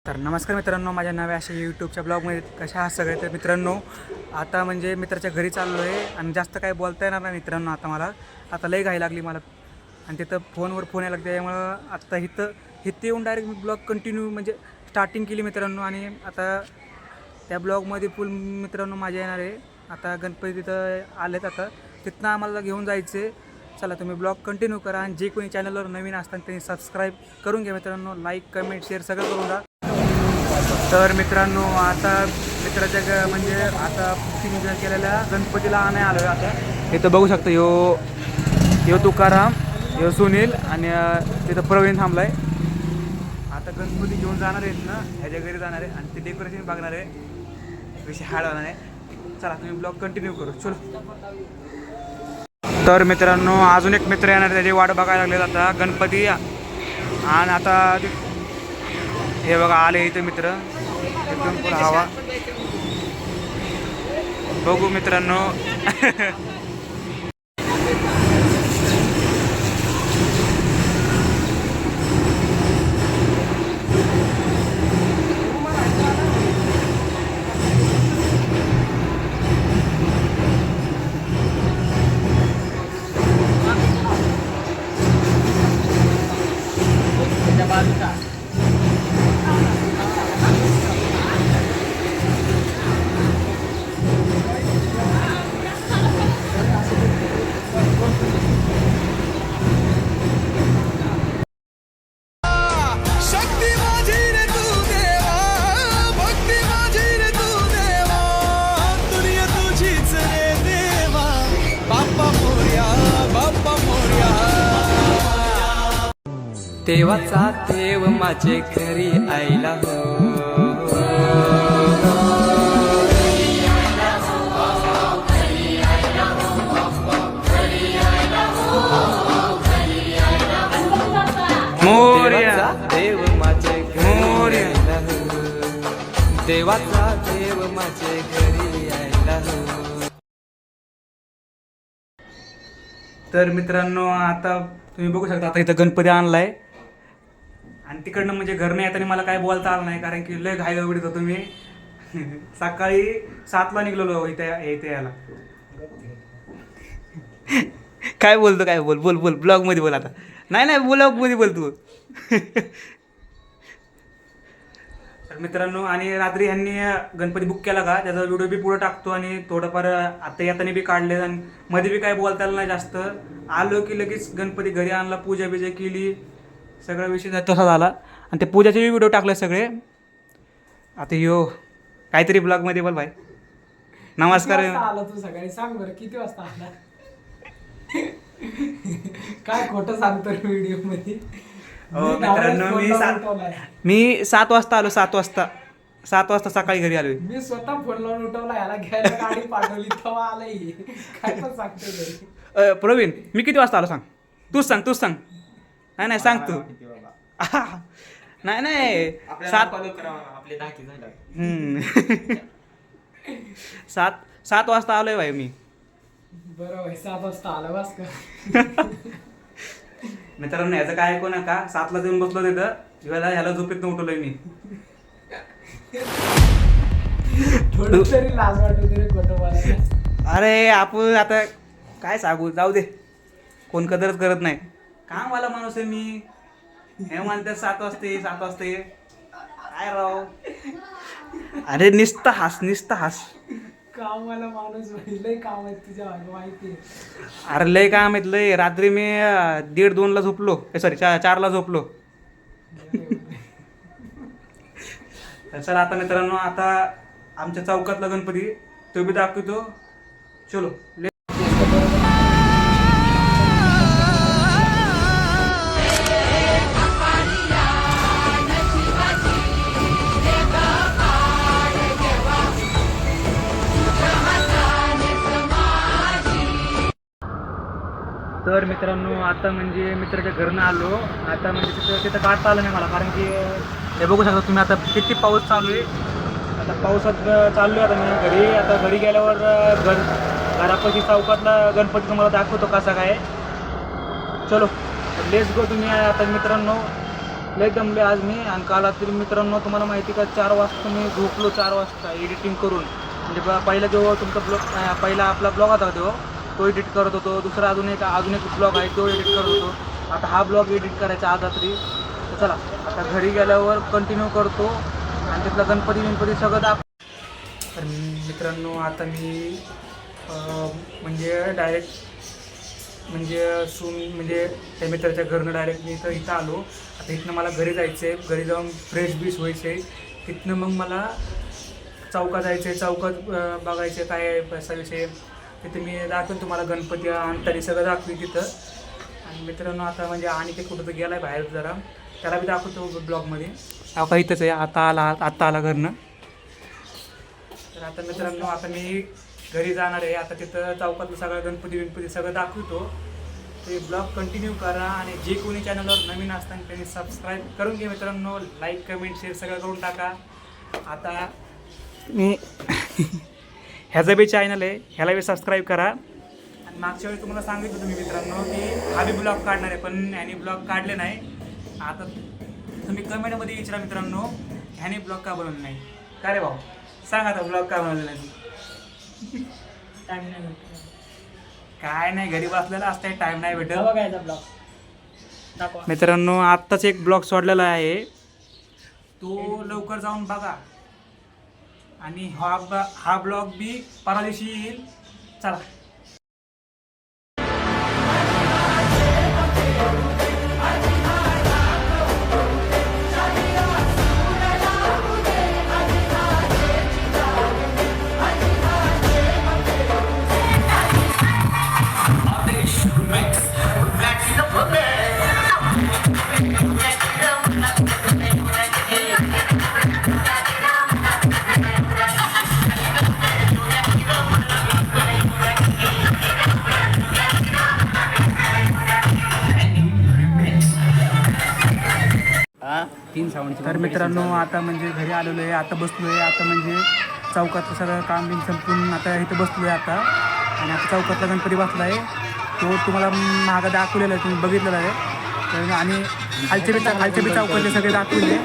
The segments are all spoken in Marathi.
तर नमस्कार मित्रांनो, माझ्या नव्या अशा यूट्यूबच्या ब्लॉगमध्ये कशा आहात सगळे. तर मित्रांनो, आता म्हणजे मित्राच्या घरी चाललो आहे आणि जास्त काही बोलता येणार नाही मित्रांनो. आता लई घाई लागली मला आणि तिथं फोनवर फोन यायला लागते. त्यामुळं आता इथं येऊन डायरेक्ट मी ब्लॉग कंटिन्यू म्हणजे स्टार्टिंग केली मित्रांनो. आणि आता त्या ब्लॉगमध्ये फुल मित्रांनो माझ्या येणार आहे. आता गणपती तिथं आलेत, आता तिथनं आम्हाला घेऊन जायचं आहे. चला तुम्ही ब्लॉग कंटिन्यू करा आणि जे कोणी चॅनलवर नवीन असतात त्यांनी सबस्क्राईब करून घ्या मित्रांनो. लाईक कमेंट शेअर सगळं करून द्या. तर मित्रांनो, आता मित्राच्या म्हणजे आता बुकिंग केलेल्या गणपतीला आणायला आलो आहे. आता इथं बघू शकता, यो तुकाराम, यो सुनील आणि तिथं प्रवीण थांबला आहे. आता गणपती घेऊन जाणार आहेत ना, ह्याच्या घरी जाणार आहे आणि ते डेकोरेशन बघणार आहे, विषय हाड होणार आहे. चला तुम्ही ब्लॉग कंटिन्यू करू. चलो. तर मित्रांनो, अजून एक मित्र येणार, त्याची वाट बघायला लागले आता गणपती. आणि आता हे बघा आले इथे मित्र, एकदम फुल हवा. बघू मित्रांनो. देवाचा देव माझे घरी आयला हो. मोरया देव माझे घरी आयला हो. देवाचा देव माझे घरी आयला हो. तर मित्रांनो, आता तुम्ही बघू शकता, आता इथं गणपती आणलाय आणि तिकडनं म्हणजे घरनं येताना मला काय बोलता आलं नाही, कारण की लय घाई गडबडीत होतो मी. सकाळी 7ला निघलेलो इथे यायला. काय बोलतो, काय बोल ब्लॉगमध्ये बोल आता. नाही ब्लॉगमध्ये बोल तू. तर मित्रांनो, आणि रात्री ह्यांनी गणपती बुक केला का त्याचा व्हिडिओ बी पुढे टाकतो आणि थोडंफार आता येताना बी काढले. आणि मध्ये बी काय बोलता आलं नाही जास्त. आलो की लगेच गणपती घरी आणला, पूजा बिजा केली, सगळा विषय तसा झाला. आणि ते पूजाचे बी व्हिडिओ टाकले सगळे. आता काहीतरी ब्लॉगमध्ये बोल भाई. नमस्कार. आला तू सकाळी, सांग बरं किती वाजता आला? काय खोटं सांगतो व्हिडिओ मध्ये. मित्रांनो, मी 7 वाजता आलो. 7 वाजता सकाळी घरी आलोय. मी स्वतः फोन लावून उठवला, याला घ्यायला गाडी पाठवली तेव्हा आलाय. काय पण सांगतो घरी. प्रवीण, मी किती वाजता आलो सांग. तूच सांग. नाही सांग तू. नाही 7 वाजता आलोय भाई मी. बरोबर, 7 वाजता आला बस का. मित्रांनो, ह्याचं काय ऐकू नका. 7ला जाऊन बसलो तिथं, ह्याला झोपेतनं उठवलंय मी. थोडं तरी लाज वाटत रे खोटं बोलायला. अरे आपण आता काय सांगू, जाऊ दे. कोण कदरच करत नाही. काम वाला माणूस आहे मी. हे म्हणतात 7 वाजता ये. काय राव. अरे नुसतं हास. कामाला माणूस लय काम आहे तुझ्या माहिती आहे. अरे लय काम आहेत लय. रात्री मी 1:30-2ला झोपलो. सॉरी 4ला झोपलो. चला आता मित्रांनो, आता आमच्या चौकातला गणपती तो बी दाखवतो. चलो. तर मित्रांनो, आता म्हणजे मित्राच्या घरनं आलो. आता म्हणजे तिथं काढता आलं नाही मला, कारण की हे बघू शकता तुम्ही आता किती पाऊस चालू आहे. आता पावसात चाललो आहे आता मी घरी. आता घरी गेल्यावर घरापाशी चौकातला गणपती तुम्हाला दाखवतो कसा काय. चलो लेट्स गो. तुम्ही आता मित्रांनो लय दमले आज मी. आणि काल रात्री मित्रांनो तुम्हाला माहिती का 4 वाजता मी झोपलो, 4 वाजता एडिटिंग करून. म्हणजे पहिला जो तुमचा ब्लॉग पहिला आपला ब्लॉग होता तो एडिट करत होतो. दुसरा अजून एक ब्लॉग आहे तो एडिट करत होतो. आता हा ब्लॉग एडिट करायचा आज रात्री. तर चला आता घरी गेल्यावर कंटिन्यू करतो आणि तिथला गणपती सगळं तर मित्रांनो आता मी म्हणजे डायरेक्ट म्हणजे त्या मित्राच्या घरनं डायरेक्ट मी इथं आलो. आता इथनं मला घरी जायचं आहे. घरी जाऊन फ्रेश बीश व्हायचं आहे. तिथनं मग मला चौकात जायचं आहे. चौकात बघायचं काय आहे पैसा विषय. तिथे मी दाखवेन तुम्हाला गणपती आणताना सगळं दाखवी तिथं. आणि मित्रांनो आता म्हणजे आणि ते कुठं तर गेला आहे बाहेर जरा, त्याला बी दाखवतो ब्लॉगमध्ये. का इथंच आहे. आता आला घरनं. तर आता मित्रांनो आता मी घरी जाणार आहे. आता तिथं चौकातलं सगळं गणपती सगळं दाखवतो. ते ब्लॉग कंटिन्यू करा. आणि जे कोणी चॅनलवर नवीन असताना त्यांनी सबस्क्राईब करून घे मित्रांनो. लाईक कमेंट शेअर सगळं करून टाका. आता मी ह्याचं बी चॅनल आहे, ह्याला बी सबस्क्राईब करा. आणि मागच्या वेळी तुम्हाला सांगितलं तुम्ही मित्रांनो की हा बी ब्लॉग काढणार आहे, पण ह्याने ब्लॉग काढले नाही. आता तुम्ही कमेंटमध्ये विचारा मित्रांनो ह्याने ब्लॉग का बनवलं नाही. का रे भाऊ सांग आता ब्लॉग का बनवलं नाही. काय नाही घरी बसलेला असते, टाइम नाही भेटत. बघायचा ब्लॉग दाखवा मित्रांनो आत्ताच एक ब्लॉग सोडलेला आहे, तो लवकर जाऊन बघा. आणि हा ब्लॉग बी परवा दिवशी येईल. चला तर मित्रांनो आता म्हणजे घरी आलेलो आहे. आता बसलो आहे. आता म्हणजे चौकातलं सगळं काम बिन संपून आता इथं बसलो आहे आता. आणि आता चौकातला गणपती बसला आहे, तो तुम्हाला मागं दाखवलेला आहे, तुम्ही बघितलेला आहे. तर आणि खालचे बी चौकातले सगळे दाखवले.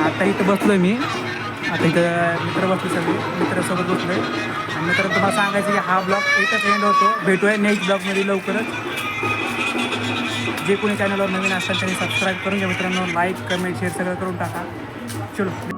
आता इथं बसलो आहे मी. आता इथं मित्र बसले, सगळे मित्रासोबत बसलो आहे. आणि मित्रांनो तुम्हाला सांगायचं की हा ब्लॉग इथंच एंड होतो. भेटूया नेक्स्ट ब्लॉगमध्ये लवकरच. जे कोणी चॅनलवर नवीन असतात त्यांनी सबस्क्राईब करून घ्या मित्रांनो. लाईक कमेंट शेअर सगळं करून टाका. चलो.